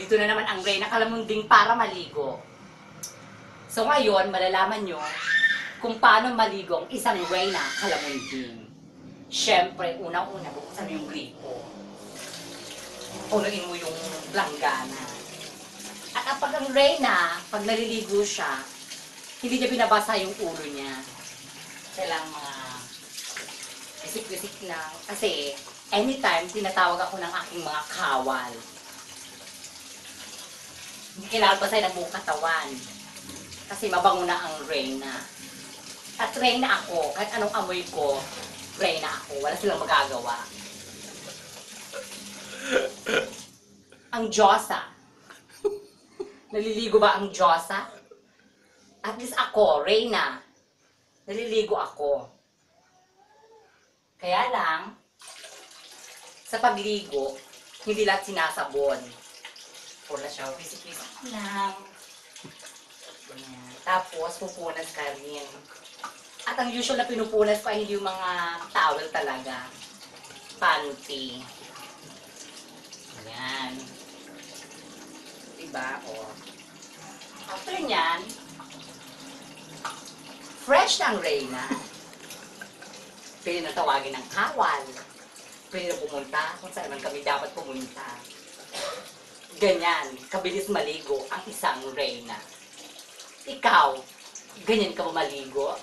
Nandito na naman ang Reyna Kalamunding para maligo. So ngayon, malalaman nyo kung paano maligo ang isang Reyna Kalamunding. Siyempre, unang-una, buksan mo yung gripo. Punuin mo yung langgana. At kapag ang Reyna, pag naliligo siya, hindi niya binabasa yung ulo niya. Kailangan mga isip-isip lang. Kasi, anytime, tinatawag ako ng aking mga kawal. Hindi kailangan basahin ang buong katawan. Kasi mabango na ang Reyna. At Reyna ako, kahit anong amoy ko, Reyna ako. Wala silang magagawa. Ang Diyosa. Naliligo ba ang Diyosa? At least ako, Reyna, naliligo ako. Kaya lang, sa pagligo, hindi lahat sinasabon. Pula siya, pisik-pisik lang. Ganyan. Tapos, pupunas ka rin. At ang usual na pinupunas ko ay hindi yung mga towel talaga. Panty. Ayan. Diba? O. After nyan, fresh na ang Reyna. Pwede na tawagin ng kawal. Pwede na pumunta kung saan man kami dapat pumunta. Ganyan, kabilis maligo ang isang Reyna. Ikaw, ganyan ka ba maligo?